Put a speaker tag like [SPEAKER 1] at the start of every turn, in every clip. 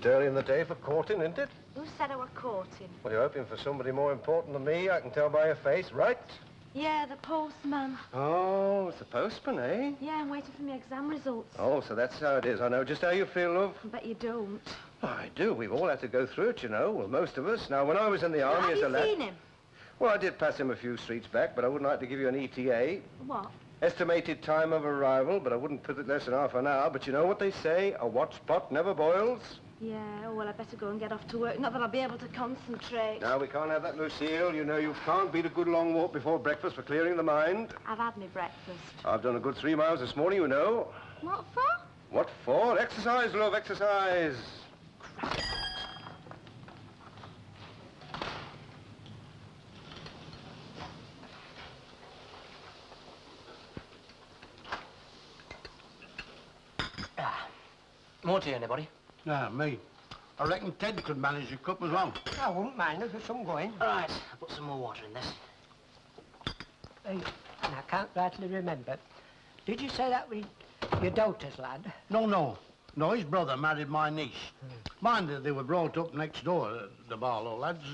[SPEAKER 1] bit early in the day for courting, isn't it?
[SPEAKER 2] Who said I were courting?
[SPEAKER 1] Well, you're hoping for somebody more important than me, I can tell by your face, right?
[SPEAKER 2] Yeah, the postman.
[SPEAKER 1] Oh, it's the postman, eh?
[SPEAKER 2] Yeah, I'm waiting for my exam results.
[SPEAKER 1] Oh, so that's how it is. I know just how you feel, love.
[SPEAKER 2] I bet you don't.
[SPEAKER 1] Oh, I do. We've all had to go through it, you know. Well, most of us. Now, when I was in the army as a lad...
[SPEAKER 2] Have you seen him?
[SPEAKER 1] Well, I did pass him a few streets back, but I wouldn't like to give you an ETA.
[SPEAKER 2] What?
[SPEAKER 1] Estimated time of arrival, but I wouldn't put it less than half an hour. But you know what they say? A watch pot never boils.
[SPEAKER 2] Yeah, oh, well, I better go and get off to work. Not that I'll be able to concentrate.
[SPEAKER 1] No, we can't have that, Lucille. You know you can't beat a good long walk before breakfast for clearing the mind.
[SPEAKER 2] I've had my breakfast.
[SPEAKER 1] I've done a good 3 miles this morning, you know.
[SPEAKER 2] What for?
[SPEAKER 1] What for? Exercise, love, exercise.
[SPEAKER 3] More tea, anybody?
[SPEAKER 4] Nah, me. I reckon Ted could manage a cup as well.
[SPEAKER 5] I wouldn't mind if there's some going.
[SPEAKER 3] All right, I'll put some more water in this.
[SPEAKER 5] Hey, I can't rightly remember. Did you say that was your daughter's lad?
[SPEAKER 4] No. No, his brother married my niece. Mind that they were brought up next door, the Barlow lads.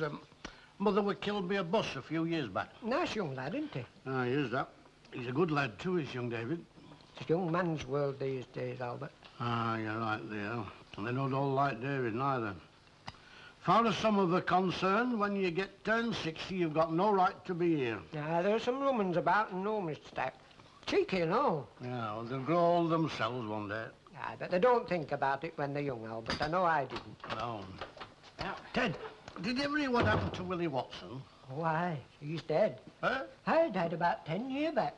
[SPEAKER 4] Mother was killed by a bus a few years back.
[SPEAKER 5] Nice young lad, isn't he?
[SPEAKER 4] Ah, he is that. He's a good lad too, is young David.
[SPEAKER 5] It's a young man's world these days, Albert.
[SPEAKER 4] Ah, you're right there. And they don't all like David, neither. Far as some of are concerned, when you get turned 60, you've got no right to be here.
[SPEAKER 5] Now, there are some Romans about and no mistake. Cheeky and all.
[SPEAKER 4] Yeah, well, they'll grow old themselves one day.
[SPEAKER 5] Aye, but they don't think about it when they're young, Albert. I know I didn't.
[SPEAKER 4] No. Now, Ted, did you ever hear what happened to Willie Watson?
[SPEAKER 5] Why, he's dead.
[SPEAKER 4] Huh?
[SPEAKER 5] I died about 10 years back.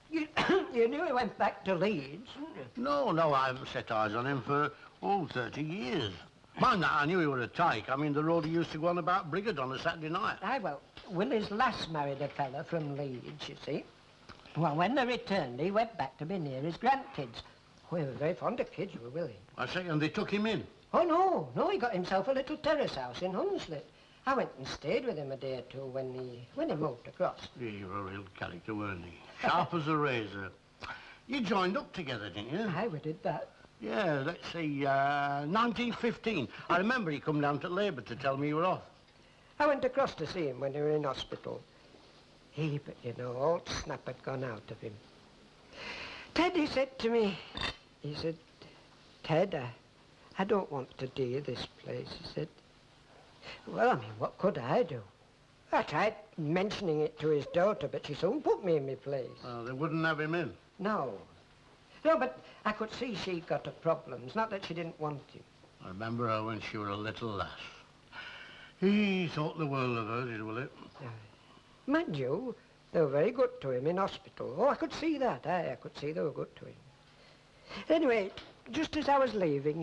[SPEAKER 5] You, you knew he went back to Leeds, didn't you?
[SPEAKER 4] No, I haven't set eyes on him for, 30 years. Mind that, I knew he was a tyke. I mean, the road he used to go on about Brigade on a Saturday night.
[SPEAKER 5] Aye, well, Willie's lass married a fella from Leeds, you see. Well, when they returned, he went back to be near his grandkids. We were very fond of kids, were Willie.
[SPEAKER 4] I say, and they took him in?
[SPEAKER 5] Oh, no, he got himself a little terrace house in Hunslet. I went and stayed with him a day or two when he moved across.
[SPEAKER 4] He was a real character, weren't he? Sharp as a razor. You joined up together, didn't you?
[SPEAKER 5] Aye, we did that.
[SPEAKER 4] Yeah, let's see, 1915. I remember he come down to Labour to tell me you were off.
[SPEAKER 5] I went across to see him when he was in hospital. But you know, old snap had gone out of him. Ted, he said to me, he said, Ted, I don't want to do this place, he said. Well, I mean, what could I do? I tried mentioning it to his daughter, but she soon put me in my place.
[SPEAKER 4] Well, they wouldn't have him in.
[SPEAKER 5] No, but I could see she got her problems, not that she didn't want him.
[SPEAKER 4] I remember her when she was a little lass. He thought the world of her, did Willie?
[SPEAKER 5] Mind you, they were very good to him in hospital. Oh, I could see that. I could see they were good to him. Anyway, just as I was leaving,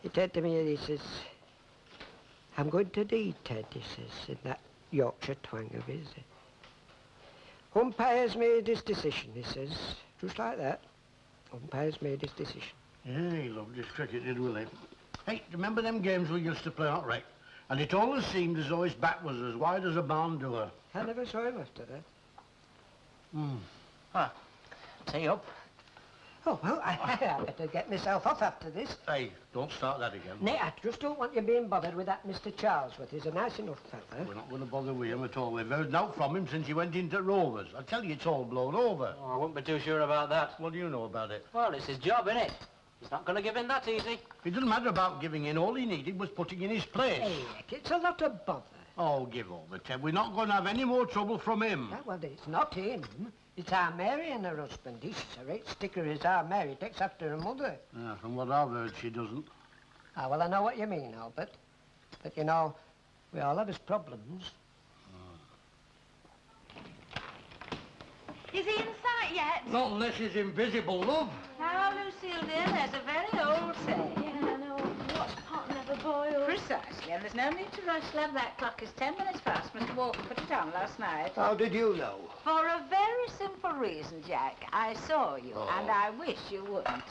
[SPEAKER 5] he said to me, he says, I'm going to die, Ted, he says, in that Yorkshire twang of his. Umpire's made his decision, he says, just like that. Umpire's made his decision.
[SPEAKER 4] Yeah, he loved his cricket, did Willie? Hey, remember them games we used to play out rec? And it always seemed as though his back was as wide as a barn door.
[SPEAKER 5] I never saw him after that.
[SPEAKER 3] Tea up.
[SPEAKER 5] Oh, well, I better get myself off after this.
[SPEAKER 4] Hey, don't start that again.
[SPEAKER 5] Nay, I just don't want you being bothered with that Mr. Charlesworth. He's a nice enough fella.
[SPEAKER 4] We're not going to bother with him at all. We've heard nought from him since he went into Rovers. I tell you, it's all blown over.
[SPEAKER 3] Oh, I wouldn't be too sure about that.
[SPEAKER 4] What do you know about it?
[SPEAKER 3] Well, it's his job, innit? He's not going to give in that easy.
[SPEAKER 4] It doesn't matter about giving in. All he needed was putting in his place.
[SPEAKER 5] Hey, it's a lot of bother.
[SPEAKER 4] Oh, give over, Ted. We're not going to have any more trouble from him.
[SPEAKER 5] Well, it's not him. It's our Mary and her husband. She's a great sticker is our Mary. Takes after her mother.
[SPEAKER 4] Yeah, from what I've heard, she doesn't.
[SPEAKER 5] Well, I know what you mean, Albert. But, you know, we all have his problems.
[SPEAKER 2] Is he in sight yet?
[SPEAKER 4] Not unless he's invisible, love.
[SPEAKER 2] Now, Lucille, dear, there's a very old saying. Yeah, I know. What's pot never boils. Precisely, and there's no need to rush, love. That clock is 10 minutes past. Mr. Walker put it on last night.
[SPEAKER 6] How did you know?
[SPEAKER 2] For a very simple reason, Jack. I saw you, and I wish you wouldn't.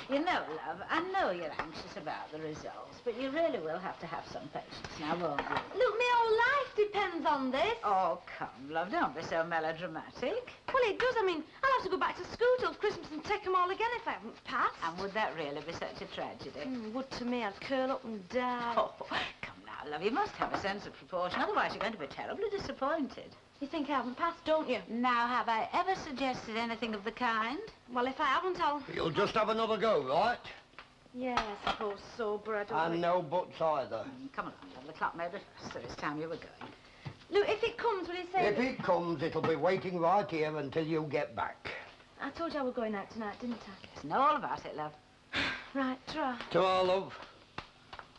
[SPEAKER 2] You know, love, I know you're anxious about the results, but you really will have to have some patience now, won't you? Look, my whole life depends
[SPEAKER 6] hands on this.
[SPEAKER 2] Oh, come, love, don't be so melodramatic.
[SPEAKER 6] Well, it does. I mean, I'll have to go back to school till Christmas and take them all again if I haven't passed.
[SPEAKER 2] And would that really be such a tragedy?
[SPEAKER 6] Would to me. I'd curl up and die.
[SPEAKER 2] Oh, come now, love, you must have a sense of proportion, otherwise you're going to be terribly disappointed.
[SPEAKER 6] You think I haven't passed, don't you?
[SPEAKER 2] Now, have I ever suggested anything of the kind?
[SPEAKER 6] Well, if I haven't, I'll...
[SPEAKER 4] You'll just have another go, right?
[SPEAKER 6] Yeah, I suppose so, but I don't...
[SPEAKER 4] And no buts either.
[SPEAKER 2] Come along, love, the clock made it, so it's time you were going.
[SPEAKER 6] Look, if it comes, will you say...
[SPEAKER 4] If it comes, it'll be waiting right here until you get back.
[SPEAKER 6] I told you I was going out tonight, didn't I?
[SPEAKER 2] Yes, know all about it, love.
[SPEAKER 6] Right, try.
[SPEAKER 4] Ta-ra, love.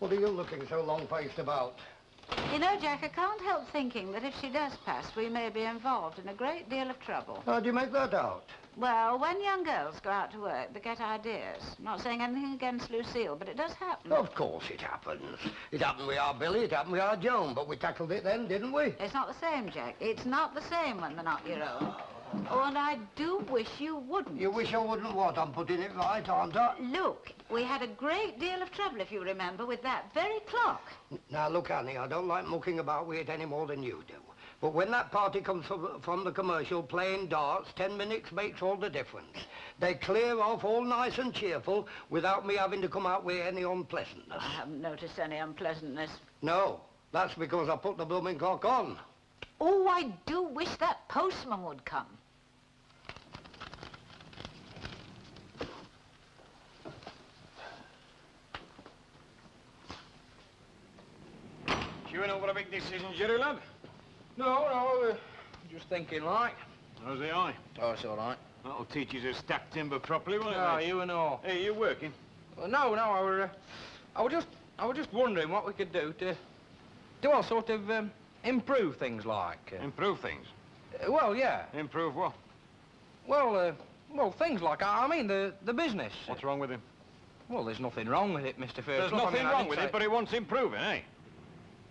[SPEAKER 4] What are you looking so long-faced about?
[SPEAKER 2] You know, Jack, I can't help thinking that if she does pass, we may be involved in a great deal of trouble.
[SPEAKER 4] How do you make that out?
[SPEAKER 2] Well, when young girls go out to work, they get ideas. I'm not saying anything against Lucille, but it does happen.
[SPEAKER 4] Of course it happens. It happened with our Billy, it happened with our Joan, but we tackled it then, didn't we?
[SPEAKER 2] It's not the same, Jack. It's not the same when they're not your own. Oh, and I do wish you wouldn't.
[SPEAKER 4] You wish I wouldn't what? I'm putting it right, aren't I?
[SPEAKER 2] Look, we had a great deal of trouble, if you remember, with that very clock.
[SPEAKER 4] Now, look, Annie, I don't like mucking about with it any more than you do. But when that party comes from the commercial playing darts, 10 minutes makes all the difference. They clear off all nice and cheerful without me having to come out with any unpleasantness.
[SPEAKER 2] I haven't noticed any unpleasantness.
[SPEAKER 4] No, that's because I put the blooming clock on.
[SPEAKER 2] Oh, I do wish that postman would come.
[SPEAKER 7] You in over a big decision, Jerry, lad?
[SPEAKER 1] No, just thinking like.
[SPEAKER 7] How's the eye?
[SPEAKER 1] Oh, it's all right.
[SPEAKER 7] That'll teach you to stack timber properly, won't it,
[SPEAKER 1] No,
[SPEAKER 7] mate?
[SPEAKER 1] you and all.
[SPEAKER 7] Hey, you working?
[SPEAKER 1] Well, no, I was just wondering what we could do to all sort of improve things like.
[SPEAKER 7] Improve things.
[SPEAKER 1] Well, yeah.
[SPEAKER 7] Improve what?
[SPEAKER 1] Well, things like I mean the business.
[SPEAKER 7] What's wrong with him?
[SPEAKER 1] Well, there's nothing wrong with it, Mr. Fairclough.
[SPEAKER 7] There's nothing wrong with it, but it wants improving, eh?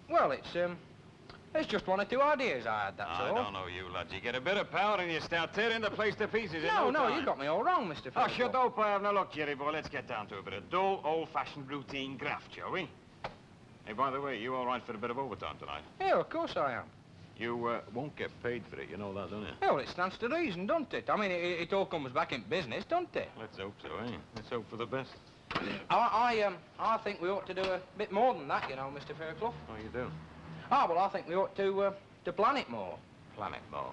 [SPEAKER 1] Well, it's just one or two ideas I had, that's
[SPEAKER 7] I
[SPEAKER 1] all.
[SPEAKER 7] don't know you, lads. You get a bit of power and you start tearing the place to pieces in no
[SPEAKER 1] No,
[SPEAKER 7] time.
[SPEAKER 1] you got me all wrong, Mr. Fairclough.
[SPEAKER 7] Oh, shut up, I have no luck, Jerry boy. Let's get down to a bit of dull, old-fashioned routine graft, shall we? Hey, by the way, you all right for a bit of overtime tonight?
[SPEAKER 1] Yeah, of course I am.
[SPEAKER 7] You won't get paid for it, you know that, don't you?
[SPEAKER 1] Yeah, well, it stands to reason, don't it? I mean, it all comes back in business, don't it?
[SPEAKER 7] Let's hope so, eh? Let's hope for the best.
[SPEAKER 1] I think we ought to do a bit more than that, you know, Mr. Fairclough.
[SPEAKER 7] Oh, you do?
[SPEAKER 1] Oh, well, I think we ought to plan it more.
[SPEAKER 7] Plan it more.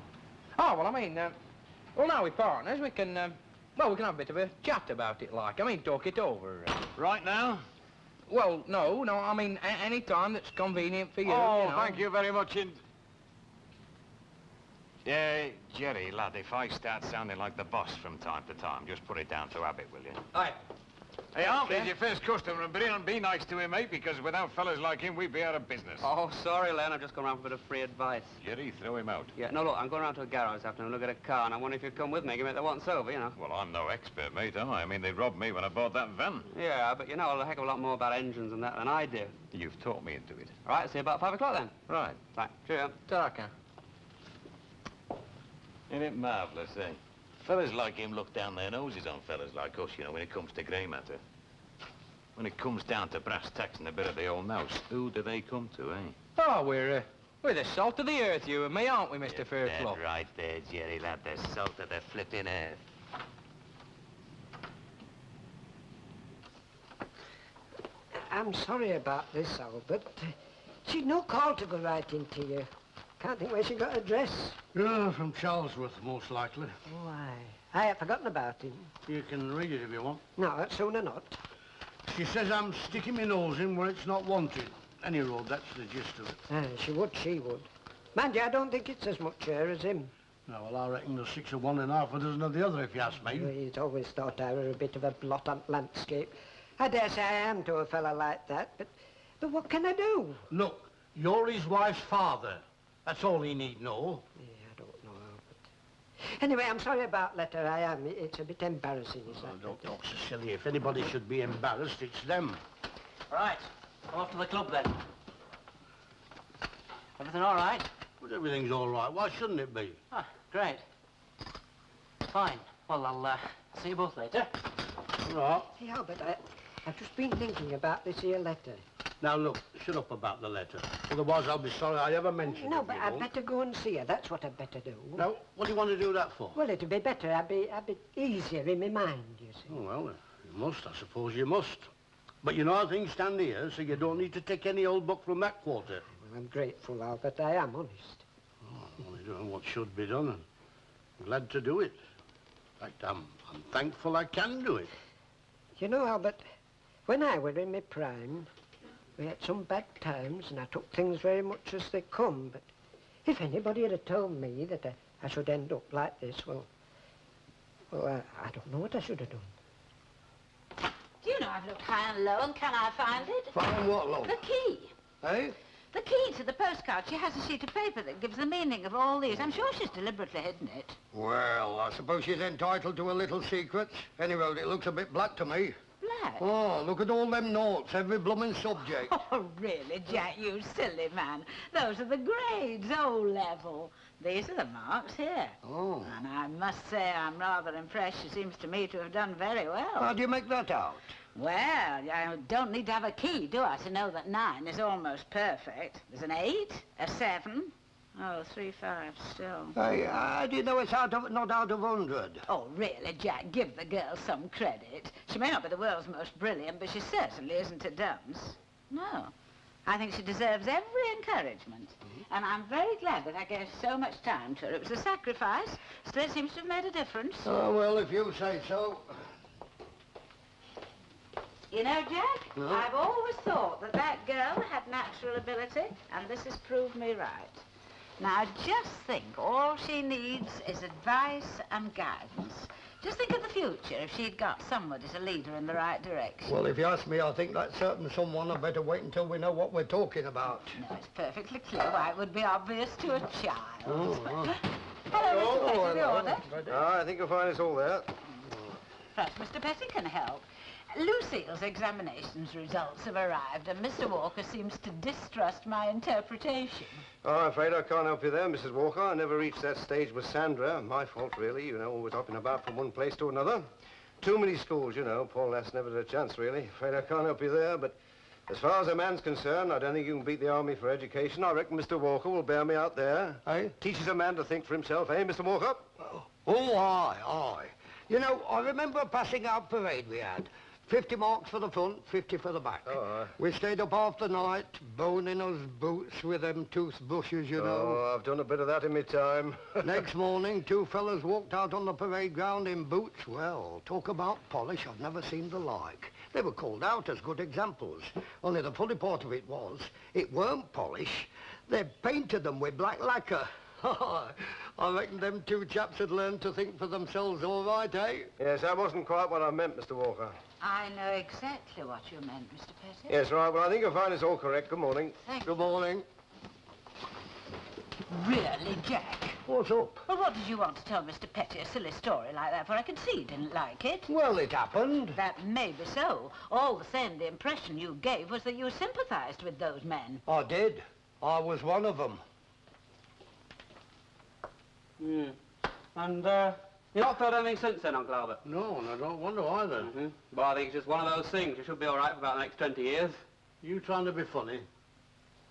[SPEAKER 1] Oh, well, I mean, well, now we're partners, we can have a bit of a chat about it, like. I mean, talk it over.
[SPEAKER 7] Right now?
[SPEAKER 1] Well, no, I mean, any time that's convenient for you,
[SPEAKER 7] Oh,
[SPEAKER 1] you know.
[SPEAKER 7] thank you very much. Jerry, lad, if I start sounding like the boss from time to time, just put it down to habit, will you?
[SPEAKER 1] Aye.
[SPEAKER 7] Hey, Hartley's your first customer, and be nice to him, mate, because without fellas like him, we'd be out of business.
[SPEAKER 8] Oh, sorry, Len. I've just gone around for a bit of free advice.
[SPEAKER 7] Jerry, throw him out.
[SPEAKER 8] Yeah, no, look, I'm going around to a garage this afternoon, look at a car, and I wonder if you'd come with me, give me the once over, you know.
[SPEAKER 7] Well, I'm no expert, mate, am I? I mean, they robbed me when I bought that van.
[SPEAKER 8] Yeah, but you know a heck of a lot more about engines and that than I do.
[SPEAKER 7] You've taught me into it.
[SPEAKER 8] All right, see you about 5 o'clock then.
[SPEAKER 7] Right.
[SPEAKER 8] Right, cheerio.
[SPEAKER 1] Ta-ra.
[SPEAKER 7] Isn't it marvellous, eh? Fellas like him look down their noses on fellas like us, you know, when it comes to grey matter. When it comes down to brass tacks and a bit of the old nous, who do they come to, eh?
[SPEAKER 1] Oh, we're the salt of the earth, you and me, aren't we, Mr. Fairclough?
[SPEAKER 7] That's right there, Jerry, lad, the salt of the flipping earth.
[SPEAKER 5] I'm sorry about this, Albert. She'd no call to go right into you. Can't think where she got her dress.
[SPEAKER 4] Yeah, from Charlesworth, most likely.
[SPEAKER 5] Why? I had forgotten about him.
[SPEAKER 4] You can read it if you want.
[SPEAKER 5] No, that's sooner not.
[SPEAKER 4] She says I'm sticking my nose in where it's not wanted. Any road, that's the gist of it.
[SPEAKER 5] She would. Mind you, I don't think it's as much her as him.
[SPEAKER 4] No, well, I reckon there's 6 of one and half a dozen of the other, if you ask me.
[SPEAKER 5] He's always thought I were a bit of a blot on landscape. I dare say I am to a fella like that, but what can I do?
[SPEAKER 4] Look, you're his wife's father. That's all he need know.
[SPEAKER 5] Yeah, I don't know, Albert. Anyway, I'm sorry about letter. I am. It's a bit embarrassing, is that?
[SPEAKER 4] Don't talk so silly. If anybody should be embarrassed, it's them.
[SPEAKER 3] Right, I'm off to the club then. Everything all right?
[SPEAKER 4] But everything's all right. Why shouldn't it be?
[SPEAKER 3] Ah, great. Fine. Well, I'll see you both later.
[SPEAKER 4] Right.
[SPEAKER 5] Hey, Albert, I've just been thinking about this here letter.
[SPEAKER 9] Now, look, shut up about the letter. Otherwise, I'll be sorry I ever mentioned it.
[SPEAKER 5] No, but I'd better go and see her. That's what I'd better do.
[SPEAKER 9] Now, what do you want to do that for?
[SPEAKER 5] Well, it'd be better. I'd be easier in my mind, you see.
[SPEAKER 9] Oh, well, you must. I suppose you must. But you know how things stand here, so you don't need to take any old book from that quarter.
[SPEAKER 5] Well, I'm grateful, Albert. I am honest.
[SPEAKER 9] Oh, only doing what should be done, and I'm glad to do it. In fact, I'm thankful I can do it.
[SPEAKER 5] You know, Albert, when I were in my prime, we had some bad times, and I took things very much as they come, but if anybody had told me that I should end up like this, well, I don't know what I should have done.
[SPEAKER 2] Do you know I've looked high and low, and can I find it?
[SPEAKER 4] Find what, love?
[SPEAKER 2] The key.
[SPEAKER 4] Eh?
[SPEAKER 2] The key to the postcard. She has a sheet of paper that gives the meaning of all these. I'm sure she's deliberately hidden it.
[SPEAKER 4] Well, I suppose she's entitled to a little secret. Anyway, it looks a bit black to me.
[SPEAKER 2] Black?
[SPEAKER 4] Oh, look at all them notes, every blooming subject.
[SPEAKER 2] Oh, really, Jack, you silly man. Those are the grades, O-level. These are the marks here.
[SPEAKER 4] Oh.
[SPEAKER 2] And I must say I'm rather impressed. She seems to me to have done very well.
[SPEAKER 4] How do you make that out?
[SPEAKER 2] Well, I don't need to have a key, do I, to know that 9 is almost perfect. There's an 8, a 7. Oh, 3, 5 still.
[SPEAKER 4] How do you know it's not out of 100?
[SPEAKER 2] Oh, really, Jack, give the girl some credit. She may not be the world's most brilliant, but she certainly isn't a dunce. No. I think she deserves every encouragement. And I'm very glad that I gave so much time to her. It was a sacrifice. Still, it seems to have made a difference.
[SPEAKER 4] Oh, well, if you say so.
[SPEAKER 2] You know, Jack,
[SPEAKER 4] No?
[SPEAKER 2] I've always thought that that girl had natural ability, and this has proved me right. Now, just think, all she needs is advice and guidance. Just think of the future if she'd got somebody to lead her in the right direction.
[SPEAKER 4] Well, if you ask me, I think that certain someone had better wait until we know what we're talking about.
[SPEAKER 2] No, it's perfectly clear why it would be obvious to a child.
[SPEAKER 4] Oh.
[SPEAKER 2] Hello, Mr. Petty, the order.
[SPEAKER 10] I think you'll find it's all there.
[SPEAKER 2] Perhaps Mr. Petty can help. Lucille's examinations results have arrived, and Mr. Walker seems to distrust my interpretation.
[SPEAKER 10] Oh, I'm afraid I can't help you there, Mrs. Walker. I never reached that stage with Sandra. My fault, really. You know, always hopping about from one place to another. Too many schools, you know. Paul S. never had a chance, really. Afraid I can't help you there, but as far as a man's concerned, I don't think you can beat the Army for education. I reckon Mr. Walker will bear me out there.
[SPEAKER 4] Eh?
[SPEAKER 10] Teaches a man to think for himself, eh, Mr. Walker?
[SPEAKER 4] Oh, aye. You know, I remember a passing out parade we had. 50 marks for the front, 50 for the back.
[SPEAKER 10] Oh, aye.
[SPEAKER 4] We stayed up half the night, boning us boots with them toothbrushes, you know.
[SPEAKER 10] Oh, I've done a bit of that in my time.
[SPEAKER 4] Next morning, 2 fellas walked out on the parade ground in boots. Well, talk about polish, I've never seen the like. They were called out as good examples. Only the funny part of it was, it weren't polish. They painted them with black lacquer. I reckon them 2 chaps had learned to think for themselves all right, eh?
[SPEAKER 10] Yes, that wasn't quite what I meant, Mr. Walker.
[SPEAKER 2] I know exactly what you meant, Mr. Petty.
[SPEAKER 10] Yes, right. Well, I think you'll find it's all correct. Good morning.
[SPEAKER 2] Thank
[SPEAKER 4] Good morning.
[SPEAKER 2] Really, Jack?
[SPEAKER 4] What's up?
[SPEAKER 2] Well, what did you want to tell Mr. Petty a silly story like that for? I can see he didn't like it.
[SPEAKER 4] Well, it happened.
[SPEAKER 2] That may be so. All the same, the impression you gave was that you sympathized with those men.
[SPEAKER 4] I did. I was one of them.
[SPEAKER 8] And, you not felt anything since then, Uncle Albert?
[SPEAKER 9] No, and I don't want to either.
[SPEAKER 8] Well, I think it's just one of those things. You should be all right for about the next 20 years.
[SPEAKER 9] You trying to be funny?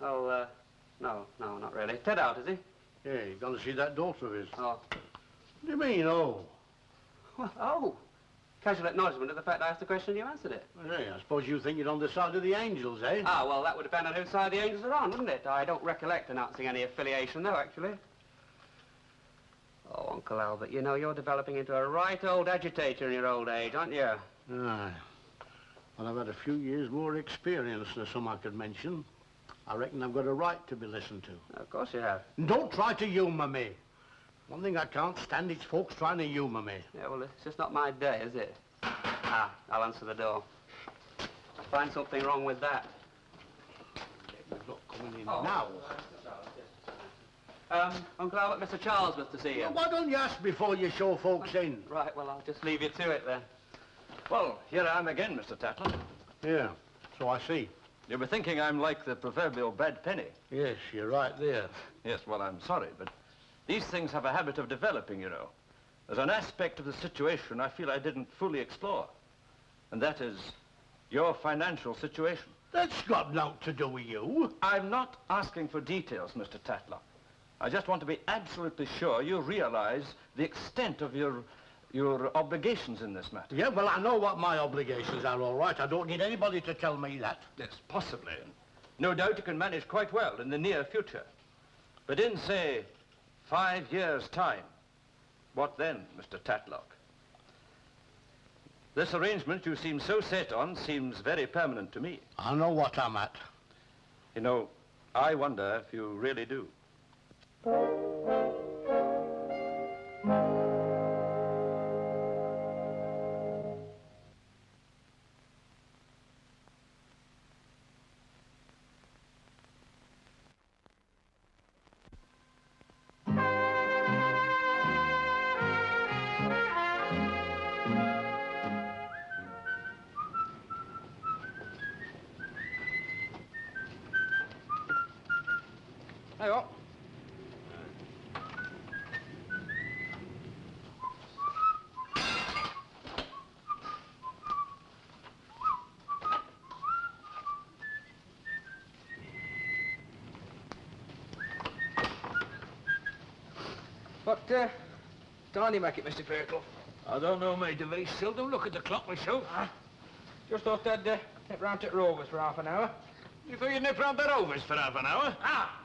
[SPEAKER 8] Oh, no, not really. Ted out, is he?
[SPEAKER 9] Yeah, you're going to see that daughter of his.
[SPEAKER 8] Oh.
[SPEAKER 9] What do you mean, oh?
[SPEAKER 8] Well, oh. Casual acknowledgement of the fact I asked the question and you answered it.
[SPEAKER 9] Well, hey, I suppose you think you're on the side of the angels, eh?
[SPEAKER 8] Ah, well, that would depend on whose side the angels are on, wouldn't it? I don't recollect announcing any affiliation, though, actually. Oh, Uncle Albert, you know, you're developing into a right old agitator in your old age, aren't you?
[SPEAKER 9] Aye. Well, I've had a few years more experience than some I could mention. I reckon I've got a right to be listened to.
[SPEAKER 8] Of course you have.
[SPEAKER 9] And don't try to humour me. One thing I can't stand is folks trying to humour me.
[SPEAKER 8] Yeah, well, it's just not my day, is it? Ah, I'll answer the door. I find something wrong with that.
[SPEAKER 9] They're not coming in
[SPEAKER 8] Oh.
[SPEAKER 9] now.
[SPEAKER 8] Uncle Albert, Mr. Charles was to see you.
[SPEAKER 9] Well, why don't you ask before you show folks in?
[SPEAKER 8] Right, well, I'll just leave you to it then.
[SPEAKER 1] Well, here I am again, Mr. Tatler.
[SPEAKER 9] Yeah, so I see.
[SPEAKER 1] You'll be thinking I'm like the proverbial bad penny.
[SPEAKER 9] Yes, you're right there.
[SPEAKER 1] Yes, well, I'm sorry, but these things have a habit of developing, you know. There's an aspect of the situation I feel I didn't fully explore. And that is your financial situation.
[SPEAKER 9] That's got naught to do with you.
[SPEAKER 1] I'm not asking for details, Mr. Tatlock. I just want to be absolutely sure you realize the extent of your obligations in this matter.
[SPEAKER 9] Yeah, well, I know what my obligations are, all right. I don't need anybody to tell me that.
[SPEAKER 1] Yes, possibly. No doubt you can manage quite well in the near future. But in, say, 5 years' time, what then, Mr. Tatlock? This arrangement you seem so set on seems very permanent to me.
[SPEAKER 9] I know what I'm at.
[SPEAKER 1] You know, I wonder if you really do. Hey, up. What time do you make it, Mr. Fairclough?
[SPEAKER 9] I don't know, mate. I very seldom look at the clock myself.
[SPEAKER 1] Just thought I'd nip round to Rovers for half an hour.
[SPEAKER 7] You thought you'd nip round the Rovers for half an hour?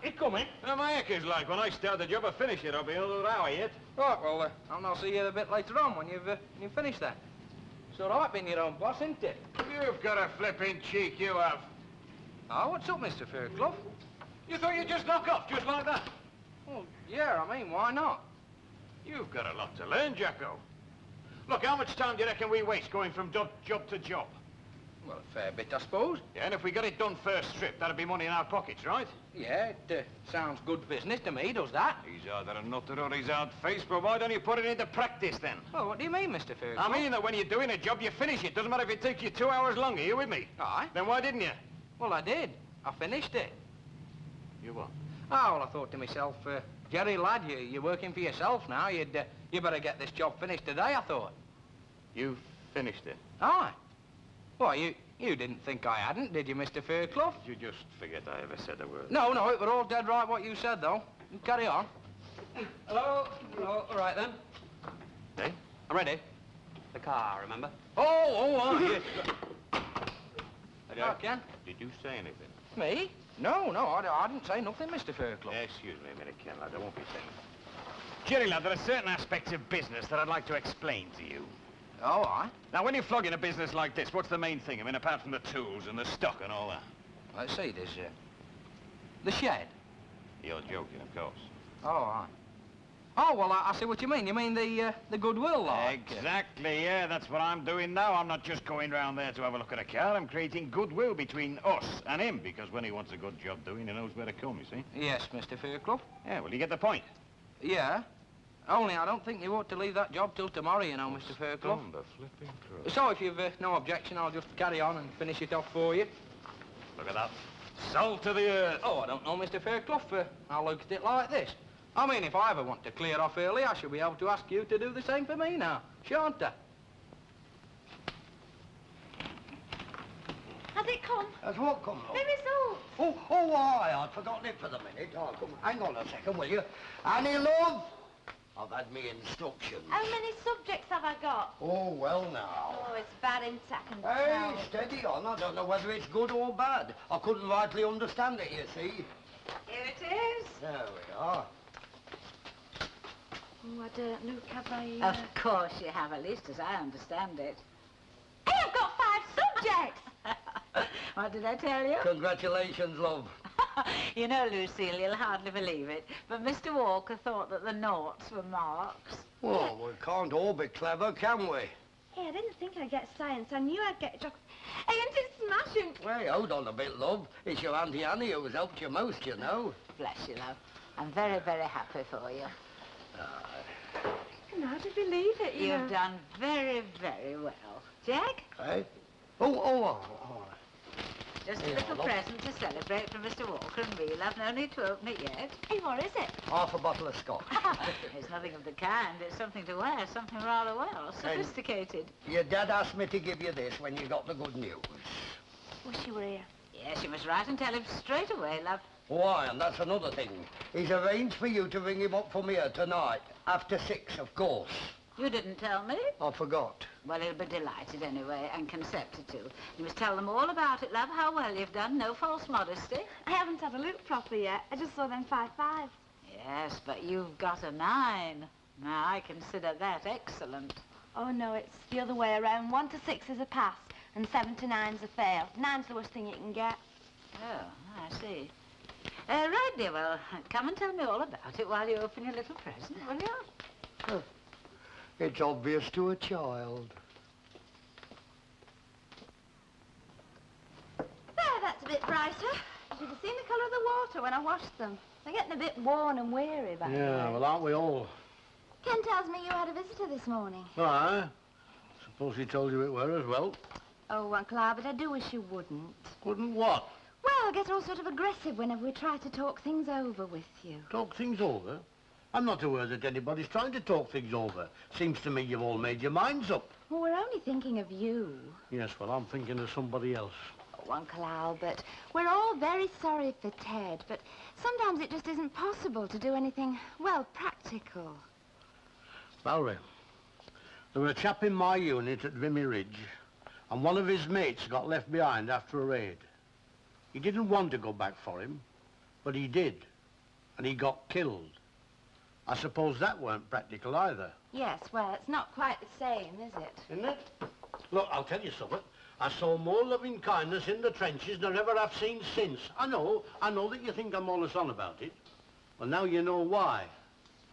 [SPEAKER 1] It coming.
[SPEAKER 7] My heck is like, when I start the job, I finish it. I'll be another hour yet.
[SPEAKER 1] Right, well, I'll see you a bit later on when you've finished that. It's all right being your own boss, isn't it?
[SPEAKER 7] You've got a flipping cheek, you have.
[SPEAKER 1] Oh, what's up, Mr. Fairclough?
[SPEAKER 7] You thought you'd just knock off, just like that?
[SPEAKER 1] Well, yeah, I mean, why not?
[SPEAKER 7] You've got a lot to learn, Jacko. Look, how much time do you reckon we waste going from job to job?
[SPEAKER 1] Well, a fair bit, I suppose.
[SPEAKER 7] Yeah, and if we got it done first trip, that'd be money in our pockets, right?
[SPEAKER 1] Yeah, it sounds good business to me, does that?
[SPEAKER 7] He's either a nutter or he's out-faced, but why don't you put it into practice, then?
[SPEAKER 1] Well, what do you mean, Mr. Fairclough?
[SPEAKER 7] I mean that when you're doing a job, you finish it. Doesn't matter if it takes you 2 hours longer. You with me?
[SPEAKER 1] Aye.
[SPEAKER 7] Then why didn't you?
[SPEAKER 1] Well, I did. I finished it.
[SPEAKER 7] You what?
[SPEAKER 1] Oh, well, I thought to myself, Jerry, lad, you're working for yourself now. You better get this job finished today, I thought.
[SPEAKER 7] You finished it?
[SPEAKER 1] Aye. Well, you didn't think I hadn't, did you, Mr. Fairclough?
[SPEAKER 7] You just forget I ever said a word.
[SPEAKER 1] No, it was all dead right what you said, though. You carry on.
[SPEAKER 8] Hello? Hello, all right then.
[SPEAKER 7] Hey?
[SPEAKER 1] I'm ready.
[SPEAKER 8] The car, remember?
[SPEAKER 1] Oh, yes.
[SPEAKER 7] Hey,
[SPEAKER 1] I can.
[SPEAKER 7] Did you say anything?
[SPEAKER 1] Me? No, I didn't say nothing, Mr. Fairclough.
[SPEAKER 7] Excuse me a minute, Ken, lad. I won't be saying. Jerry, lad, there are certain aspects of business that I'd like to explain to you.
[SPEAKER 1] Oh, aye.
[SPEAKER 7] Now, when you're flogging a business like this, what's the main thing? I mean, apart from the tools and the stock and all that.
[SPEAKER 1] Let's see, there's the shed.
[SPEAKER 7] You're joking, of course.
[SPEAKER 1] Oh, aye. Oh, well, I see what you mean. You mean the goodwill, like?
[SPEAKER 7] Exactly, yeah. That's what I'm doing now. I'm not just going round there to have a look at a car. I'm creating goodwill between us and him, because when he wants a good job doing, he knows where to come, you see?
[SPEAKER 1] Yes, Mr. Fairclough.
[SPEAKER 7] Yeah, well, you get the point.
[SPEAKER 1] Yeah. Only I don't think you ought to leave that job till tomorrow, you know, Mr. Fairclough.
[SPEAKER 7] On the flipping cross.
[SPEAKER 1] So if you've no objection, I'll just carry on and finish it off for you.
[SPEAKER 7] Look at that. Salt to the earth.
[SPEAKER 1] Oh, I don't know, Mr. Fairclough. I'll look at it like this. I mean, if I ever want to clear off early, I shall be able to ask you to do the same for me now, shan't I?
[SPEAKER 6] Has it come?
[SPEAKER 4] Has what come, love?
[SPEAKER 6] The result.
[SPEAKER 4] Aye, I'd forgotten it for the minute. Oh, come, hang on a second, will you? Annie, love, I've had me instructions.
[SPEAKER 6] How many subjects have I got?
[SPEAKER 4] Oh, well now.
[SPEAKER 6] Oh, it's bad, isn't it? I can
[SPEAKER 4] Hey,
[SPEAKER 6] tell.
[SPEAKER 4] steady on. I don't know whether it's good or bad. I couldn't rightly understand it, you see.
[SPEAKER 2] Here it is.
[SPEAKER 4] There we are.
[SPEAKER 6] Oh, I don't look, have I?
[SPEAKER 2] Of course you have, at least as I understand it.
[SPEAKER 6] Hey, I've got 5 subjects!
[SPEAKER 2] What did I tell you?
[SPEAKER 4] Congratulations, love.
[SPEAKER 2] You know, Lucille, you'll hardly believe it, but Mr. Walker thought that the noughts were marks.
[SPEAKER 4] Well, we can't all be clever, can we?
[SPEAKER 6] Hey, I didn't think I'd get science. I knew I'd get geography. Hey, isn't it smashing?
[SPEAKER 4] Hey, hold on a bit, love. It's your Auntie Annie who's helped you most, you know.
[SPEAKER 2] Bless you, love. I'm very, very happy for you.
[SPEAKER 6] I can hardly believe it, you know.
[SPEAKER 2] You've done very, very well. Jack?
[SPEAKER 4] Hey? Oh.
[SPEAKER 2] Just a
[SPEAKER 4] Here,
[SPEAKER 2] little
[SPEAKER 4] love.
[SPEAKER 2] present to celebrate from Mr. Walker and me, love. No need to open it yet.
[SPEAKER 6] Hey, what is it?
[SPEAKER 4] Half a bottle of scotch.
[SPEAKER 2] It's nothing of the kind. It's something to wear, something rather well, sophisticated.
[SPEAKER 4] Your dad asked me to give you this when you got the good news.
[SPEAKER 6] Wish you were here.
[SPEAKER 2] Yes, you must write and tell him straight away, love.
[SPEAKER 4] Why, and that's another thing. He's arranged for you to ring him up from here tonight, after 6, of course.
[SPEAKER 2] You didn't tell me.
[SPEAKER 4] I forgot.
[SPEAKER 2] Well, he'll be delighted anyway, and concepted too. You must tell them all about it, love, how well you've done, no false modesty.
[SPEAKER 6] I haven't had a look proper yet. I just saw them 5-5s.
[SPEAKER 2] Yes, but you've got a 9. Now, I consider that excellent.
[SPEAKER 6] Oh, no, it's the other way around. 1 to 6 is a pass, and 7 to 9's a fail. 9's the worst thing you can get.
[SPEAKER 2] Oh, I see. Right, dear, well, come and tell me all about it while you open your little present, will you?
[SPEAKER 4] It's obvious to a child.
[SPEAKER 6] There, that's a bit brighter. You should have seen the colour of the water when I washed them. They're getting a bit worn and weary back
[SPEAKER 9] Yeah,
[SPEAKER 6] there.
[SPEAKER 9] well, aren't we all?
[SPEAKER 6] Ken tells me you had a visitor this morning.
[SPEAKER 9] Aye. Suppose he told you it were as well.
[SPEAKER 6] Oh, Uncle Albert, I do wish you wouldn't.
[SPEAKER 9] Wouldn't what?
[SPEAKER 6] Well, I get all sort of aggressive whenever we try to talk things over with you.
[SPEAKER 9] Talk things over? I'm not aware that anybody's trying to talk things over. Seems to me you've all made your minds up.
[SPEAKER 6] Well, we're only thinking of you.
[SPEAKER 9] Yes, well, I'm thinking of somebody else.
[SPEAKER 6] Oh, Uncle Albert, we're all very sorry for Ted, but sometimes it just isn't possible to do anything, well, practical.
[SPEAKER 9] Valerie, there was a chap in my unit at Vimy Ridge, and one of his mates got left behind after a raid. He didn't want to go back for him, but he did, and he got killed. I suppose that weren't practical either.
[SPEAKER 6] Yes, well, it's not quite the same, is it?
[SPEAKER 9] Isn't it? Look, I'll tell you something. I saw more loving kindness in the trenches than I ever have seen since. I know that you think I'm always on about it. Well, now you know why.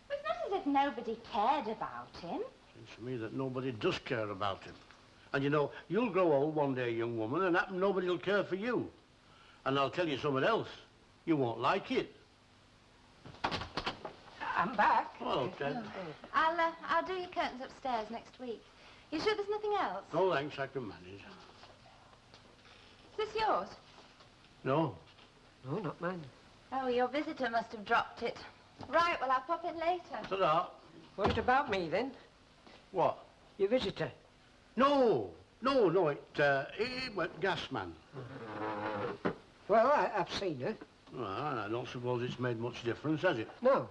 [SPEAKER 6] Well, it's not as if nobody cared about him.
[SPEAKER 9] Seems to me that nobody does care about him. And you know, you'll grow old one day, young woman, and happen nobody will care for you. And I'll tell you something else. You won't like it.
[SPEAKER 5] I'm back.
[SPEAKER 9] Hello, Ted.
[SPEAKER 6] I'll do your curtains upstairs next week. You sure there's nothing else?
[SPEAKER 9] No, thanks, I can manage.
[SPEAKER 6] Is this yours?
[SPEAKER 9] No.
[SPEAKER 5] No, not mine.
[SPEAKER 6] Oh, your visitor must have dropped it. Right, well, I'll pop in later.
[SPEAKER 9] Ta-da.
[SPEAKER 5] What about me, then?
[SPEAKER 9] What?
[SPEAKER 5] Your visitor?
[SPEAKER 9] No, it went Gasman.
[SPEAKER 5] Well, I've seen her.
[SPEAKER 9] Well, I don't suppose it's made much difference, has it?
[SPEAKER 5] No,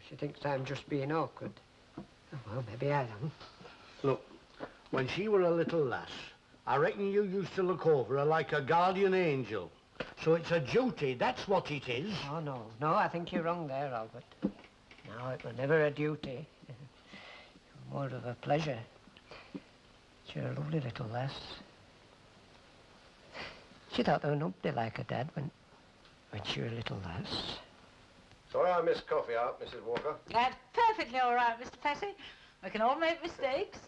[SPEAKER 5] she thinks I'm just being awkward. Oh, well, maybe I am.
[SPEAKER 9] Look, when she were a little lass, I reckon you used to look over her like a guardian angel. So it's a duty, that's what it is.
[SPEAKER 5] Oh, no, I think you're wrong there, Albert. No, it was never a duty. More of a pleasure. You're a lovely little lass. She thought there was nobody like her dad when she was a little lass.
[SPEAKER 10] Sorry I missed coffee out, Mrs. Walker.
[SPEAKER 2] That's perfectly all right, Mr. Plessy. We can all make mistakes.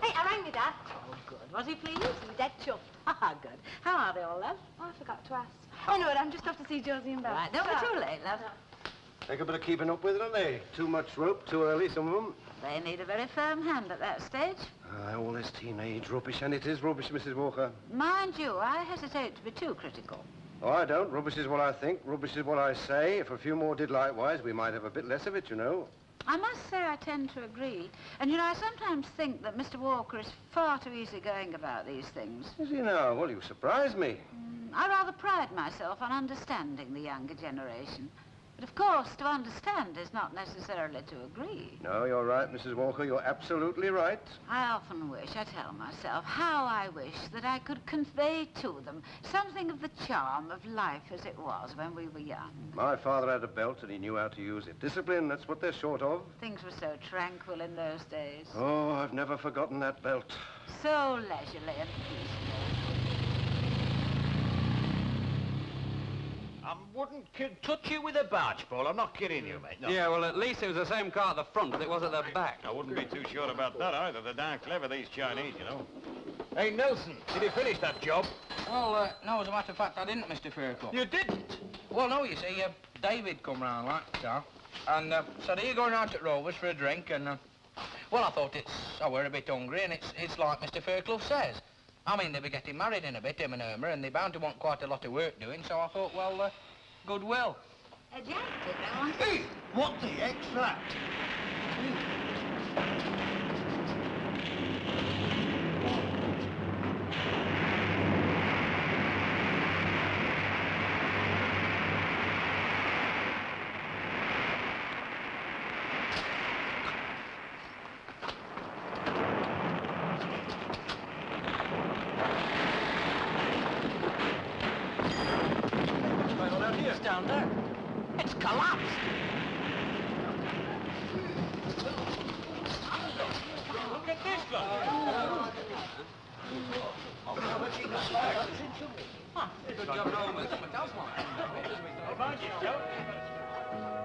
[SPEAKER 6] Hey, I rang you, Dad.
[SPEAKER 2] Oh, good. Was he pleased?
[SPEAKER 6] He's dead chuffed.
[SPEAKER 2] Ah, good. How are they all, love?
[SPEAKER 6] Oh, I forgot to ask. Oh, no, I'm just off to see Josie and Belle.
[SPEAKER 2] Right, don't be too late, love.
[SPEAKER 10] Take a bit of keeping up with, don't they? Too much rope, too early, some of them.
[SPEAKER 2] They need a very firm hand at that stage.
[SPEAKER 10] All this teenage rubbish, and it is rubbish, Mrs. Walker.
[SPEAKER 2] Mind you, I hesitate to be too critical.
[SPEAKER 10] Oh, I don't. Rubbish is what I think. Rubbish is what I say. If a few more did likewise, we might have a bit less of it, you know.
[SPEAKER 2] I must say I tend to agree. And, you know, I sometimes think that Mr. Walker is far too easygoing about these things.
[SPEAKER 10] Is he now? Well, you surprise me.
[SPEAKER 2] I rather pride myself on understanding the younger generation. But, of course, to understand is not necessarily to agree.
[SPEAKER 10] No, you're right, Mrs. Walker. You're absolutely right.
[SPEAKER 2] I often wish, I tell myself, how I wish that I could convey to them something of the charm of life as it was when we were young.
[SPEAKER 10] My father had a belt and he knew how to use it. Discipline, that's what they're short of.
[SPEAKER 2] Things were so tranquil in those days.
[SPEAKER 10] Oh, I've never forgotten that belt.
[SPEAKER 2] So leisurely and peaceful.
[SPEAKER 7] I wouldn't touch you with a barge pole. I'm not kidding you, mate. No.
[SPEAKER 8] Yeah, well, at least it was the same car at the front as it was at the back.
[SPEAKER 7] I wouldn't be too sure about that either. They're darn clever, these Chinese, you know. Hey, Nelson, did you finish that job?
[SPEAKER 11] Well, no, as a matter of fact, I didn't, Mr. Fairclough.
[SPEAKER 7] You didn't?
[SPEAKER 11] Well, no, you see, David come round like that, and said, are you going out at Rovers for a drink? And, well, I thought we're a bit hungry, and it's like Mr. Fairclough says. I mean, they'll be getting married in a bit, him and Irma, and they're bound to want quite a lot of work doing, so I thought, well, goodwill.
[SPEAKER 2] Jack did that one.
[SPEAKER 9] Hey, what the heck's that?
[SPEAKER 11] down there. It's collapsed. Look at this, look. Good job, no one will come and tell us, I'll find you, Joe.